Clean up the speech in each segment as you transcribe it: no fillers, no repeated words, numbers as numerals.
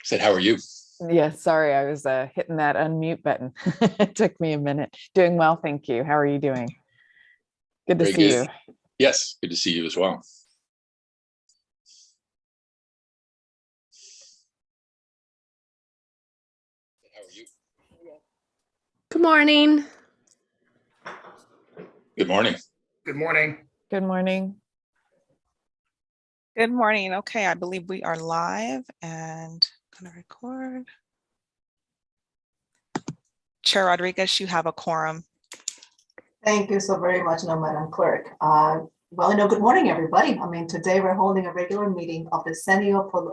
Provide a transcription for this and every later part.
said, how are you? Yeah, sorry, I was hitting that unmute button. It took me a minute. Doing well, thank you. How are you doing? Good to Very see good. you. Yes, good to see you as well. How are you? Good morning. Good morning. Good morning. Good morning. Good morning. Okay, I believe we are live and gonna record. Chair Rodriguez, you have a quorum. Thank you so very much, Madam Clerk. Good morning, everybody. Today we're holding a regular meeting of the San Diego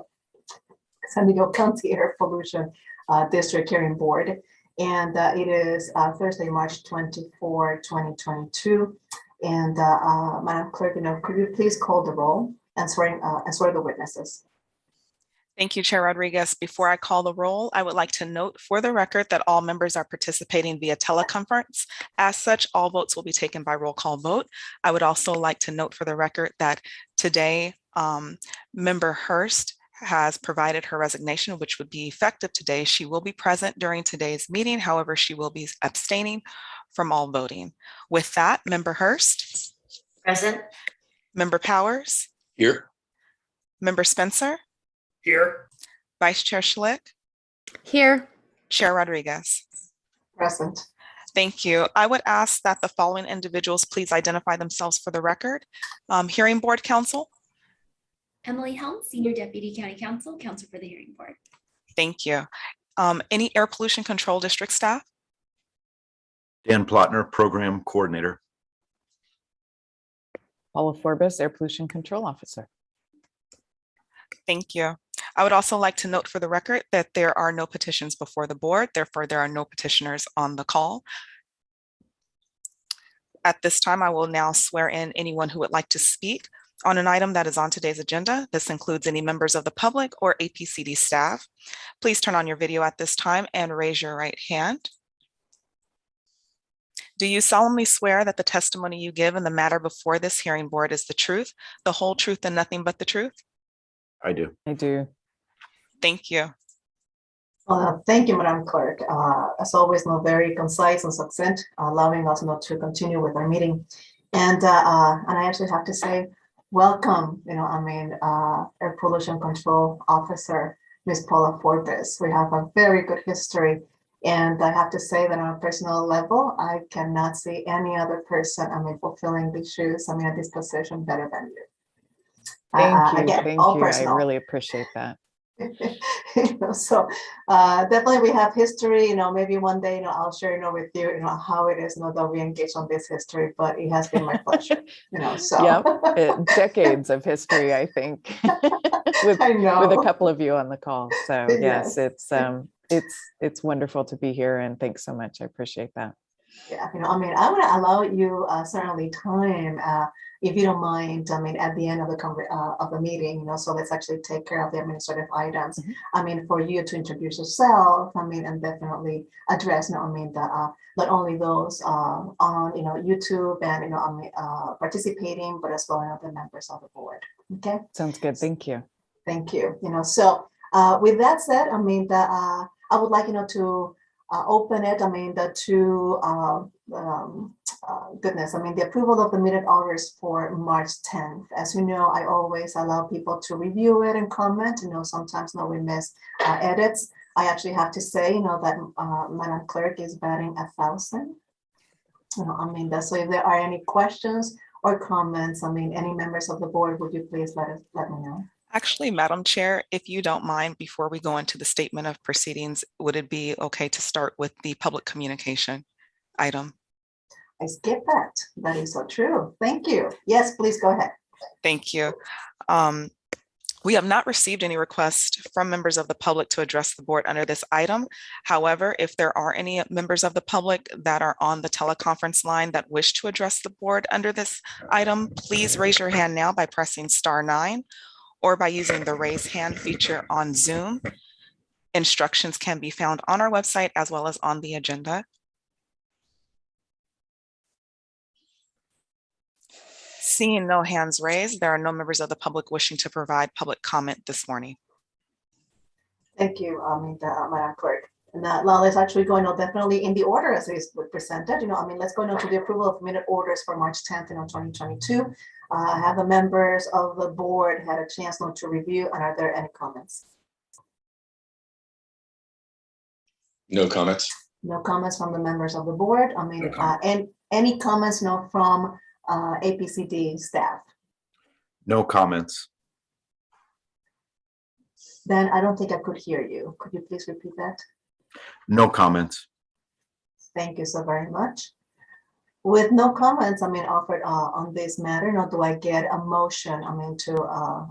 County Air Pollution District Hearing Board. And it is Thursday, March 24, 2022. And Madam Clerk, could you please call the roll and swear the witnesses? Thank you, Chair Rodriguez. Before I call the roll, I would like to note for the record that all members are participating via teleconference. As such, all votes will be taken by roll call vote. I would also like to note for the record that today, Member Hurst has provided her resignation, which would be effective today. She will be present during today's meeting. However, she will be abstaining from all voting. With that, Member Hurst. Present. Member Powers. Here. Member Spencer. Here. Vice Chair Schlick. Here. Chair Rodriguez. Present. Thank you. I would ask that the following individuals please identify themselves for the record. Hearing Board Counsel. Emily Helms, Senior Deputy County Counsel, Counsel for the Hearing Board. Thank you. Any Air Pollution Control District staff? Dan Plotner, Program Coordinator. Paula Forbes, Air Pollution Control Officer. Thank you. I would also like to note for the record that there are no petitions before the board. Therefore, there are no petitioners on the call. At this time, I will now swear in anyone who would like to speak on an item that is on today's agenda. This includes any members of the public or APCD staff. Please turn on your video at this time and raise your right hand. Do you solemnly swear that the testimony you give in the matter before this hearing board is the truth, the whole truth, and nothing but the truth? I do. I do. Thank you. Thank you, Madam Clerk. As always, very concise and succinct, allowing us to continue with our meeting. And I actually have to say, welcome, Air Pollution Control Officer, Ms. Paula Forbes. We have a very good history. And I have to say that on a personal level, I cannot see any other person, fulfilling these shoes, at this position better than you. Thank you. Again, Thank all you. personal. I really appreciate that. So definitely we have history, maybe one day, I'll share, with you, how it is, that we engage on this history, but it has been my pleasure, so. Yep, decades of history, I think, with a couple of you on the call. So yes, it's wonderful to be here, and thanks so much. I appreciate that. Yeah, I want to allow you certainly time, if you don't mind, at the end of the meeting, so let's actually take care of the administrative items. Mm-hmm. For you to introduce yourself, and definitely address, not only those on, YouTube and, participating, but as well as the members of the board. Okay. Sounds good. Thank you. Thank you. So with that said, I would like, to open it, the approval of the minute orders for March 10th. As you know, I always allow people to review it and comment. Sometimes we miss edits. I actually have to say, that Madam Clerk is batting 1,000. So if there are any questions or comments, any members of the board, would you please let me know? Actually, Madam Chair, if you don't mind, before we go into the statement of proceedings, would it be okay to start with the public communication item? I skipped that. That is so true. Thank you. Yes, please go ahead. Thank you. We have not received any requests from members of the public to address the board under this item. However, if there are any members of the public that are on the teleconference line that wish to address the board under this item, please raise your hand now by pressing *9 or by using the raise hand feature on Zoom. Instructions can be found on our website as well as on the agenda. Seeing no hands raised, there are no members of the public wishing to provide public comment this morning. Thank you, Madam Clerk. And now let's actually go definitely in the order as it is presented. Let's go into the approval of minute orders for March 10th, 2022. Have the members of the board had a chance not to review, and are there any comments? No comments. No comments from the members of the board. No comments. And any comments from APCD staff? No comments. Ben, I don't think I could hear you. Could you please repeat that? No comments. Thank you so very much. With no comments, offered on this matter, now do I get a motion, to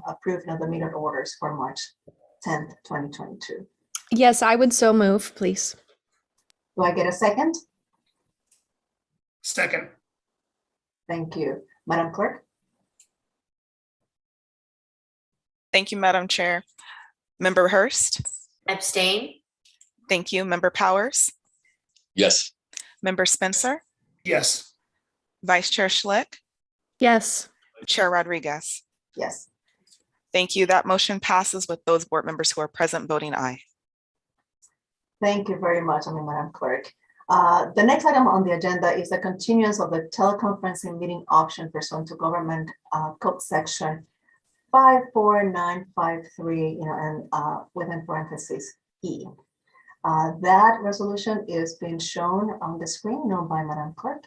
approve the minute orders for March 10th, 2022? Yes, I would so move, please. Do I get a second? Second. Thank you. Madam Clerk? Thank you, Madam Chair. Member Hurst. Abstain. Thank you. Member Powers. Yes. Member Spencer. Yes. Vice Chair Schlick. Yes. Chair Rodriguez. Yes. Thank you. That motion passes with those board members who are present voting aye. Thank you very much, Madam Clerk. The next item on the agenda is the continuance of the teleconferencing meeting option pursuant to Government Code Section 54953, and within parentheses E. That resolution is being shown on the screen, by Madam Clerk,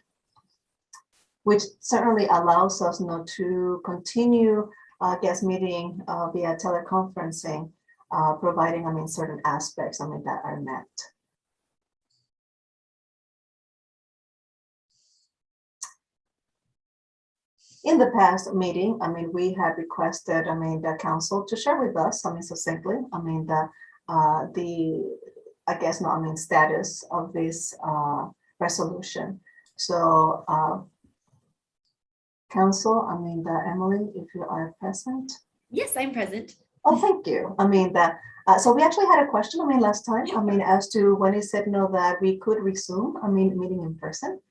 which certainly allows us to continue guest meeting via teleconferencing, providing certain aspects that are met. In the past meeting, we had requested, the council to share with us, succinctly, status of this resolution. So, council, Emily, if you are present. Yes, I'm present. Oh, thank you. So we actually had a question, last time, as to when it said, that we could resume, meeting in person.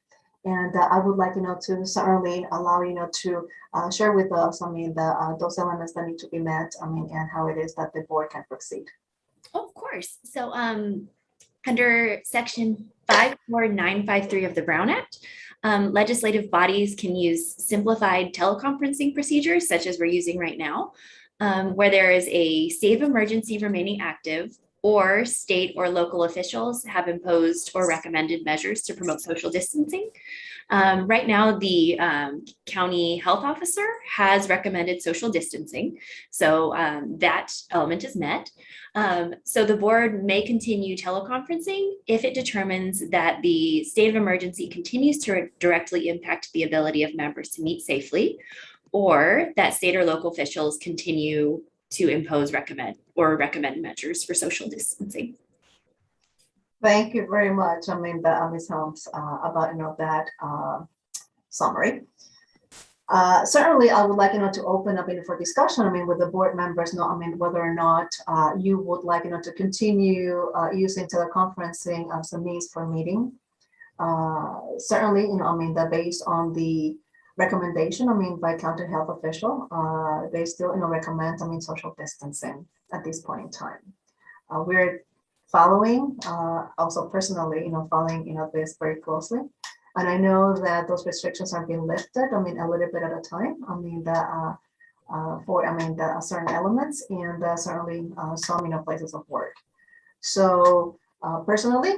And I would like, to certainly allow, to share with us, those elements that need to be met, and how it is that the board can proceed. Of course. So under section 54953 of the Brown Act, legislative bodies can use simplified teleconferencing procedures, such as we're using right now, where there is a state of emergency remaining active, or state or local officials have imposed or recommended measures to promote social distancing. Right now, the county health officer has recommended social distancing. So that element is met. So the board may continue teleconferencing if it determines that the state of emergency continues to directly impact the ability of members to meet safely, or that state or local officials continue to recommend measures for social distancing. Thank you very much. Ms. Holmes, about that summary. Certainly, I would like to open up for discussion. With the board members, whether or not you would like to continue using teleconferencing as a means for meeting. Certainly, that based on the recommendation, by county health official, they still recommend social distancing at this point in time. We're following, also personally, following this very closely. And I know that those restrictions are being lifted, a little bit at a time, for the certain elements, and certainly some places of work. So personally,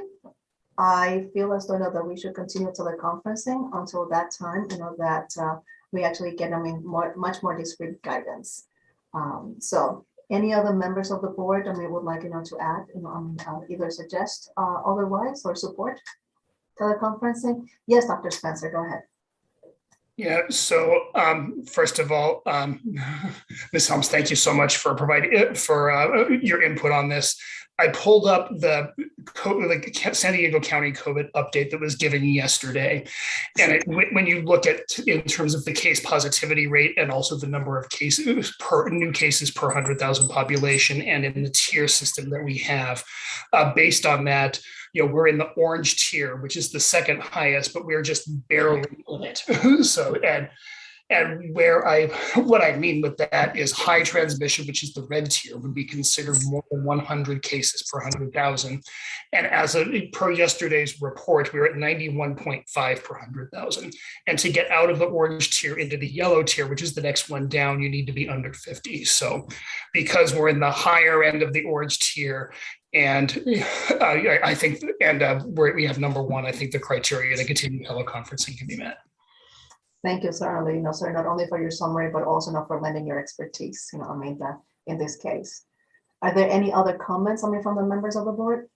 I feel as though that we should continue teleconferencing until that time, that we actually get much more discrete guidance. So any other members of the board would like to add, either suggest otherwise or support teleconferencing? Yes, Dr. Spencer, go ahead. Yeah, so first of all, Ms. Helms, thank you so much for providing your input on this. I pulled up the San Diego County COVID update that was given yesterday. And when you look at in terms of the case positivity rate and also the number of cases new cases per 100,000 population, and in the tier system that we have, based on that, we're in the orange tier, which is the second highest, but we're just barely in it. So, and And what I mean with that is high transmission, which is the red tier, would be considered more than 100 cases per 100,000. And per yesterday's report, we were at 91.5 per 100,000. And to get out of the orange tier into the yellow tier, which is the next one down, you need to be under 50. So because we're in the higher end of the orange tier, and I think, we have number one, I think the criteria to continue teleconferencing can be met. Thank you, certainly, sir, not only for your summary, but also for lending your expertise, in this case. Are there any other comments, from the members of the board?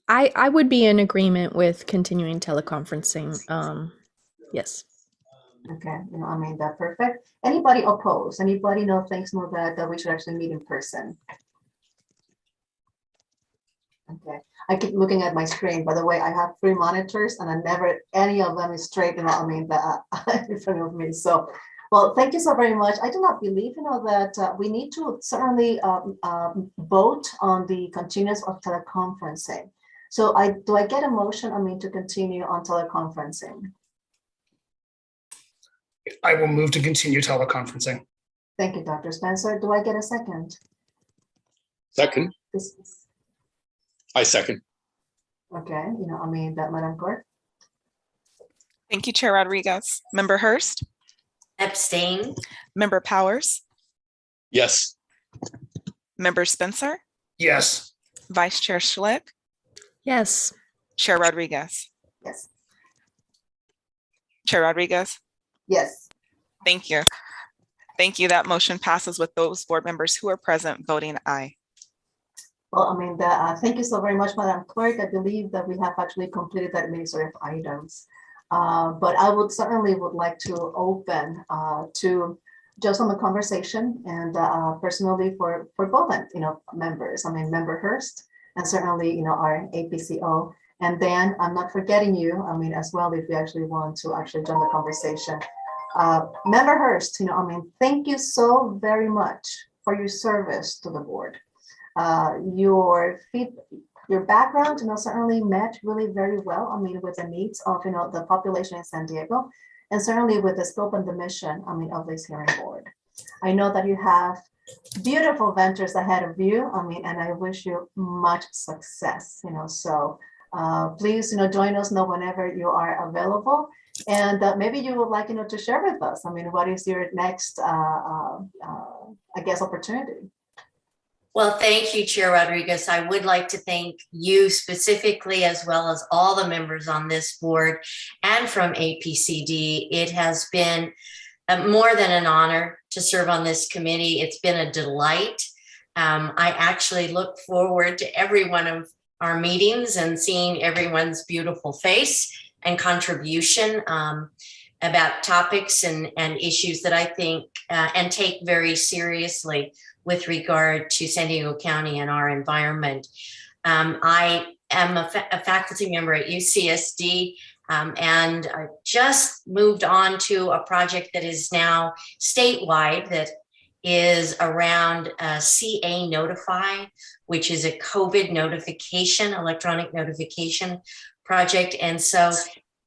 I would be in agreement with continuing teleconferencing. Yes. Okay, that's perfect. Anybody opposed? Anybody thinks that we should actually meet in person? Okay, I keep looking at my screen. By the way, I have 3 monitors and any of them is straight, in front of me. So, well, thank you so very much. I do not believe, that we need to certainly vote on the continuance of teleconferencing. So do I get a motion, to continue on teleconferencing? I will move to continue teleconferencing. Thank you, Dr. Spencer. Do I get a second? Second. I second. Okay, Madam Clerk. Thank you, Chair Rodriguez. Member Hurst, Abstain. Member Powers, Yes. Member Spencer, Yes. Vice Chair Schlick, Yes. Chair Rodriguez. Yes. Chair Rodriguez. Yes. Thank you. Thank you. That motion passes with those board members who are present voting aye. Well, thank you so very much, Madam Clerk. I believe that we have actually completed the administrative items. But I would like to open to just on the conversation and personally for both members. Member Hurst and certainly our APCO. And then I'm not forgetting you. As well, if you actually want to actually join the conversation. Member Hurst, thank you so very much for your service to the board. Your background, certainly met really very well, with the needs of, the population in San Diego, and certainly with the scope and the mission, of this hearing board. I know that you have beautiful ventures ahead of you, and I wish you much success, so please, join us whenever you are available. And maybe you would like, to share with us, what is your next, opportunity? Well, thank you, Chair Rodriguez. I would like to thank you specifically, as well as all the members on this board and from APCD. It has been more than an honor to serve on this committee. It's been a delight. I actually look forward to every one of our meetings and seeing everyone's beautiful face and contribution about topics and issues that I think and take very seriously with regard to San Diego County and our environment. I am a faculty member at UCSD and I just moved on to a project that is now statewide that is around CA Notify, which is a COVID notification, electronic notification project. And so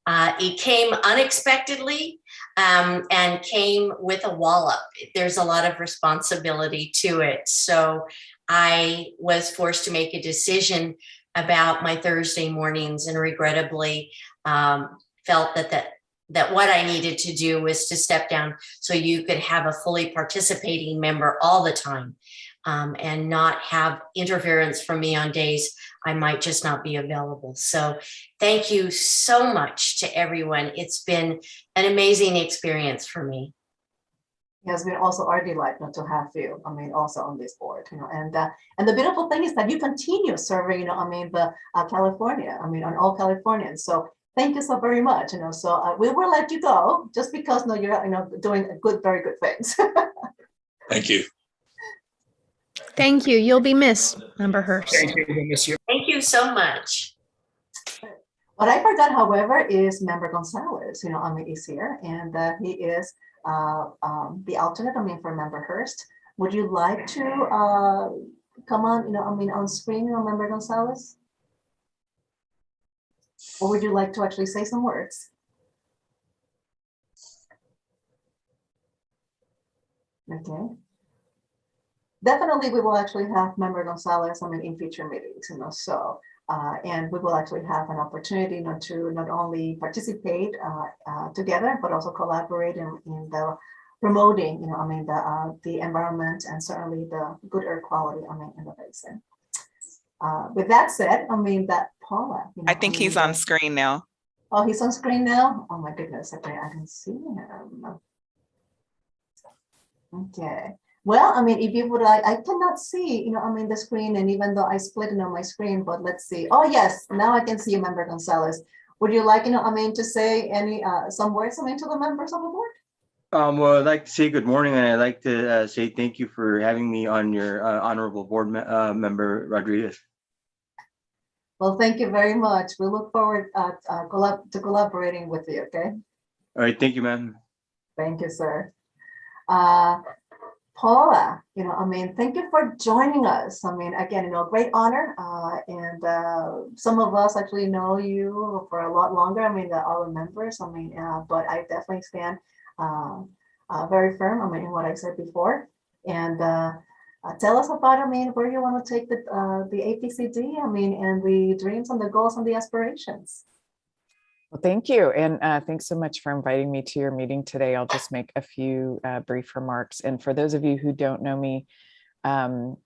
it came unexpectedly and came with a wallop. There's a lot of responsibility to it. So I was forced to make a decision about my Thursday mornings and regrettably felt that what I needed to do was to step down so you could have a fully participating member all the time and not have interference from me on days I might just not be available. So thank you so much to everyone. It's been an amazing experience for me. It has been also our delight not to have you, also on this board, and the beautiful thing is that you continue serving, the California, on all Californians. So thank you so very much, so we will let you go just because you're, doing very good things. Thank you. Thank you. You'll be missed, Member Hurst. Thank you. We'll miss you. Thank you so much. What I forgot, however, is Member Gonzalez, is here, and he is the alternate, for Member Hurst. Would you like to come on, on screen, Member Gonzalez? Or would you like to actually say some words? Okay. Definitely, we will actually have Member Gonzalez, in future meetings, so, and we will actually have an opportunity to not only participate together, but also collaborate in the promoting, the environment and certainly the good air quality, in the basin. With that said, that Paula, I think he's on screen now. Oh, he's on screen now? Oh my goodness, okay, I can see him. Okay. Well, if you would like, I cannot see, the screen, and even though I split it on my screen, but let's see. Oh, yes, now I can see you, Member Gonzalez. Would you like, to say any, some words, to the members of the board? Well, I'd like to say good morning, and I'd like to say thank you for having me on your honorable board member, Rodriguez. Well, thank you very much. We look forward to collaborating with you, okay? All right, thank you, ma'am. Thank you, sir. Paula, thank you for joining us. Again, great honor. And some of us actually know you for a lot longer. Our members, but I definitely stand very firm, in what I said before. And tell us about, where you want to take the APCD, and the dreams and the goals and the aspirations. Well, thank you. And thanks so much for inviting me to your meeting today. I'll just make a few brief remarks. And for those of you who don't know me, I'm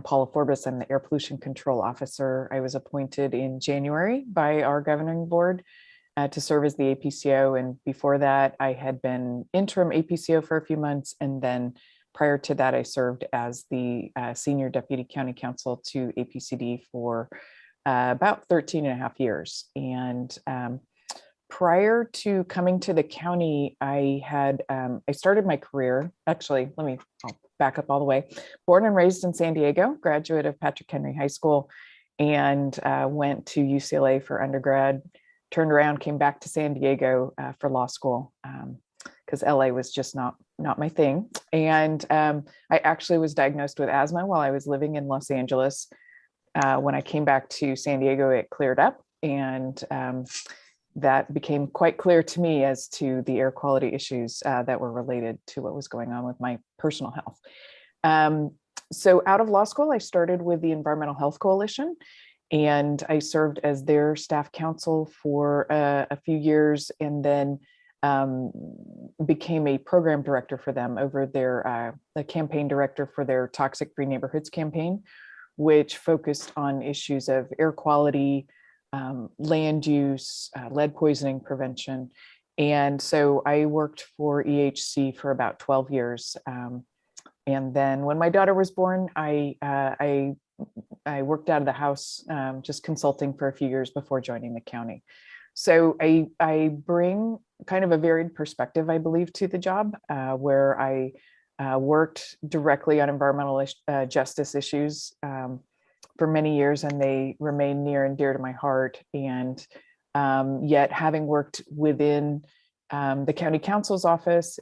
Paula Forbes. I'm the Air Pollution Control Officer. I was appointed in January by our governing board to serve as the APCO. And before that, I had been interim APCO for a few months. And then prior to that, I served as the Senior Deputy County Counsel to APCD for about 13 and a half years. And prior to coming to the county, I started my career, actually, I'll back up all the way. Born and raised in San Diego, graduate of Patrick Henry High School, and went to UCLA for undergrad, turned around, came back to San Diego for law school, because LA was just not my thing. And I actually was diagnosed with asthma while I was living in Los Angeles. When I came back to San Diego, it cleared up, and that became quite clear to me as to the air quality issues that were related to what was going on with my personal health. So out of law school, I started with the Environmental Health Coalition, and I served as their staff counsel for a few years, and then became a program director for them over their the campaign director for their Toxic Free Neighborhoods campaign, which focused on issues of air quality, land use, lead poisoning prevention. And so I worked for EHC for about 12 years. And then when my daughter was born, I worked out of the house, just consulting for a few years before joining the county. So I bring kind of a varied perspective, I believe, to the job, where I worked directly on environmental justice issues for many years, and they remain near and dear to my heart. And yet, having worked within the county council's office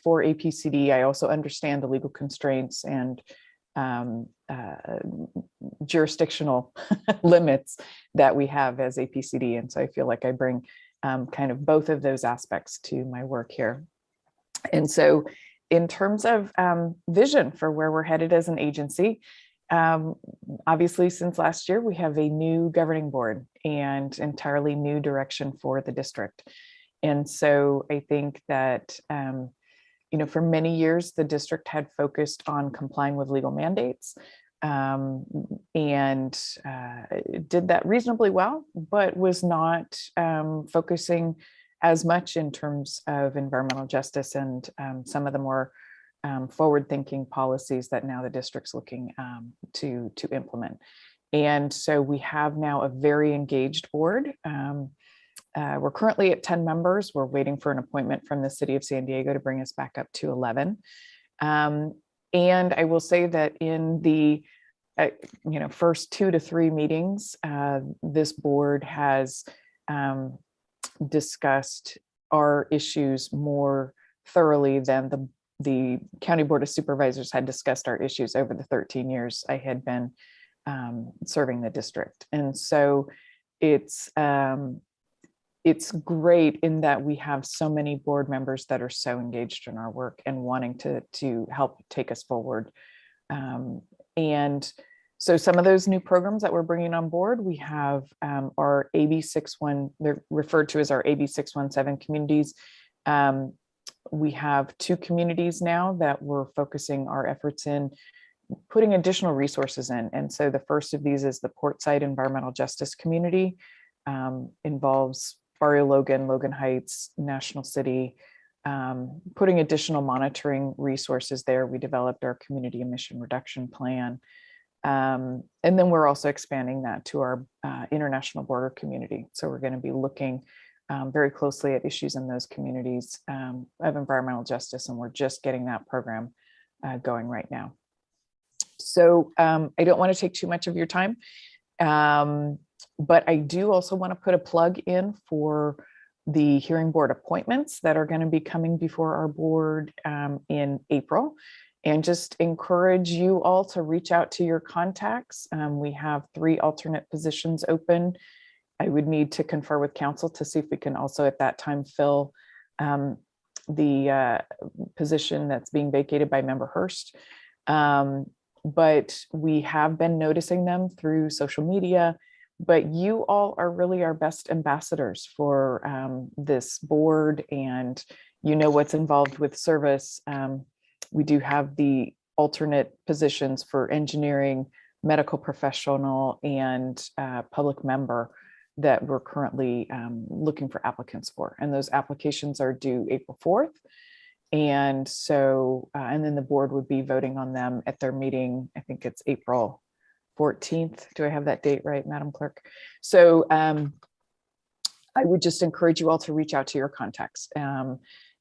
for APCD, I also understand the legal constraints and jurisdictional limits that we have as APCD. And so I feel like I bring kind of both of those aspects to my work here. And so in terms of vision for where we're headed as an agency, obviously, since last year, we have a new governing board and entirely new direction for the district. And so I think that, for many years, the district had focused on complying with legal mandates and did that reasonably well, but was not focusing as much in terms of environmental justice and some of the more forward-thinking policies that now the district's looking to implement. And so we have now a very engaged board. We're currently at 10 members. We're waiting for an appointment from the city of San Diego to bring us back up to 11. And I will say that in the first 2 to 3 meetings, this board has discussed our issues more thoroughly than the County Board of Supervisors had discussed our issues over the 13 years I had been serving the district. And so it's it's great in that we have so many board members that are so engaged in our work and wanting to help take us forward. And so some of those new programs that we're bringing on board, we have our AB61, they're referred to as our AB617 communities. We have 2 communities now that we're focusing our efforts in putting additional resources in. And so the first of these is the Portside Environmental Justice Community, involves Barrio Logan, Logan Heights, National City, putting additional monitoring resources there. We developed our community emission reduction plan. And then we're also expanding that to our international border community. So we're going to be looking very closely at issues in those communities of environmental justice, and we're just getting that program going right now. So I don't want to take too much of your time, but I do also want to put a plug in for the hearing board appointments that are going to be coming before our board in April, and just encourage you all to reach out to your contacts. We have 3 alternate positions open. I would need to confer with council to see if we can also at that time fill the position that's being vacated by Member Hurst. But we have been noticing them through social media, but you all are really our best ambassadors for this board, and you know what's involved with service. We do have the alternate positions for engineering, medical professional, and public member that we're currently looking for applicants for. And those applications are due April 4th. And so, and then the board would be voting on them at their meeting. I think it's April 14th. Do I have that date right, Madam Clerk? So I would just encourage you all to reach out to your contacts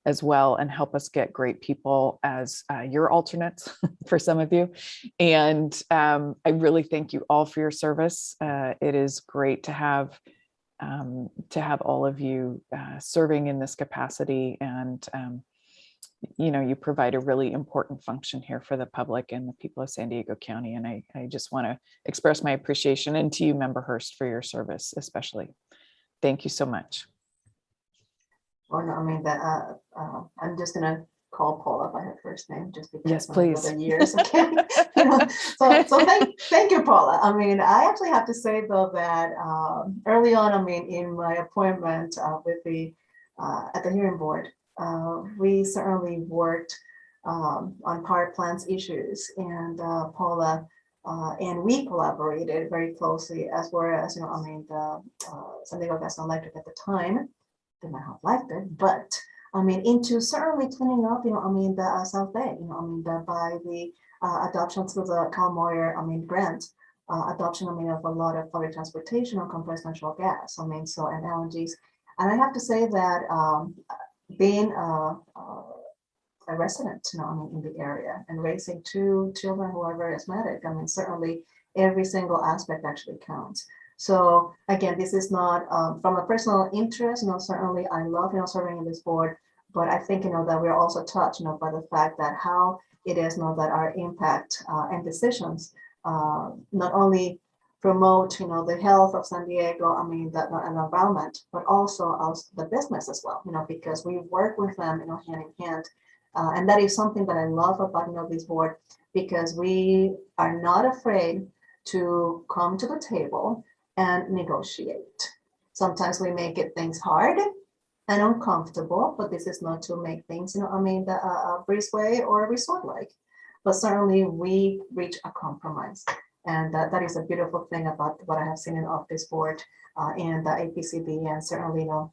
as well, and help us get great people as your alternates for some of you. And I really thank you all for your service. It is great to have all of you serving in this capacity, and you know, you provide a really important function here for the public and the people of San Diego County. And I just want to express my appreciation, and to you, Member Hurst, for your service, especially. Thank you so much. Or no, I mean that I'm just gonna call Paula by her first name, just because Yes, please. of the years. Okay. So thank you, Paula. I mean, I actually have to say though that early on, I mean, in my appointment with the at the hearing board, we certainly worked on power plants issues, and Paula and we collaborated very closely, as well as, you know, I mean, the San Diego Gas and Electric at the time. They might have liked it, but I mean, into certainly cleaning up, you know, I mean, the South Bay, you know, I mean, by the adoption through the Cal Moyer, I mean, grant, adoption, I mean, of a lot of public transportation on compressed natural gas, I mean, so, and LNGs. And I have to say that being a resident, you know, I mean, in the area, and raising 2 children who are very asthmatic, I mean, certainly every single aspect actually counts. So again, this is not from a personal interest, you know, certainly I love, you know, serving in this board, but I think, you know, that we're also touched, you know, by the fact that how it is, you know, that our impact and decisions not only promote, you know, the health of San Diego, I mean, the environment, but also the business as well, you know, because we work with them, you know, hand in hand. And that is something that I love about, you know, this board, because we are not afraid to come to the table and negotiate. Sometimes we make it things hard and uncomfortable, but this is not to make things, you know, I mean, the breezeway or resort-like, but certainly we reach a compromise. And that is a beautiful thing about what I have seen in of this board and the APCD, and certainly, you know,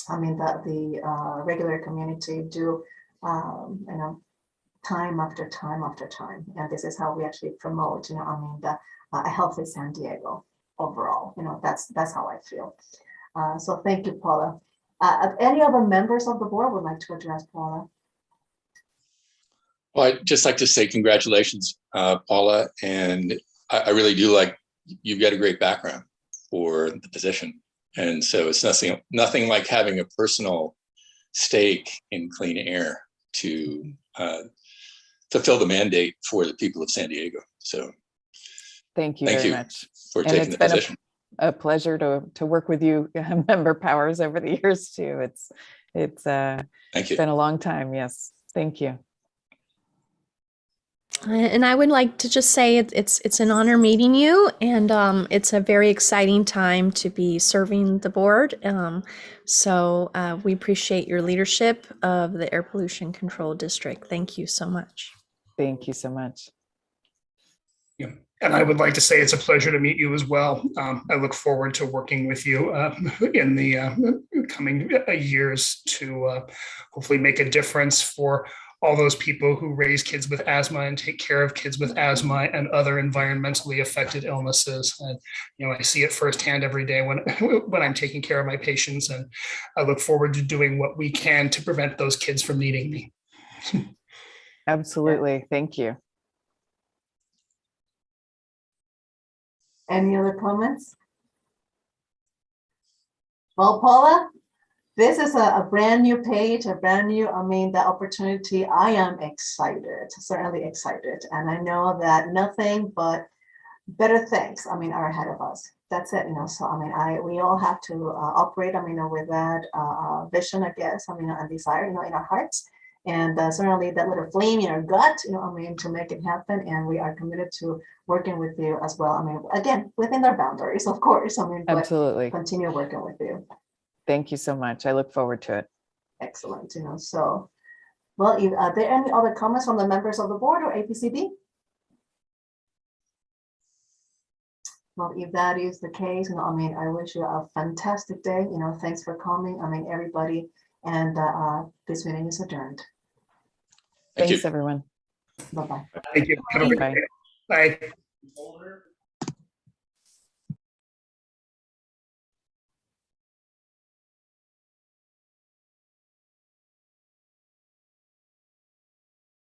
I mean, that the regular community do, you know, time after time after time. And this is how we actually promote, you know, I mean, a healthy San Diego overall, you know, that's how I feel. So thank you, Paula. Any other members of the board would like to address Paula? Well, I'd just like to say congratulations, Paula. And I really do like, you've got a great background for the position. And so it's nothing like having a personal stake in clean air to fulfill the mandate for the people of San Diego. So thank you very much for and taking the position. a pleasure to work with you, Member Powers, over the years too. It's Thank you. been a long time. Yes, thank you. And I would like to just say it's an honor meeting you, and it's a very exciting time to be serving the board. So we appreciate your leadership of the Air Pollution Control District. Thank you so much. Thank you so much. Yeah. And I would like to say it's a pleasure to meet you as well. I look forward to working with you in the coming years to hopefully make a difference for all those people who raise kids with asthma and take care of kids with asthma and other environmentally affected illnesses. And, I see it firsthand every day when I'm taking care of my patients, and I look forward to doing what we can to prevent those kids from needing me. Absolutely. Thank you. Any other comments? Well, Paula, this is a brand new page, the opportunity. I am excited, certainly excited. And I know that nothing but better things, are ahead of us. That's it, so, we all have to operate, with that vision, I guess, and desire, in our hearts. And certainly that little flame in our gut, to make it happen. And we are committed to working with you as well. Again, within our boundaries, of course. But absolutely. Continue working with you. Thank you so much. I look forward to it. Excellent. So, well, are there any other comments from the members of the board or APCD? Well, if that is the case, I wish you a fantastic day. Thanks for coming. Everybody, and this meeting is adjourned. Thank Thanks, you. everyone. Bye-bye. Thank you. Have a great Bye. day. Bye.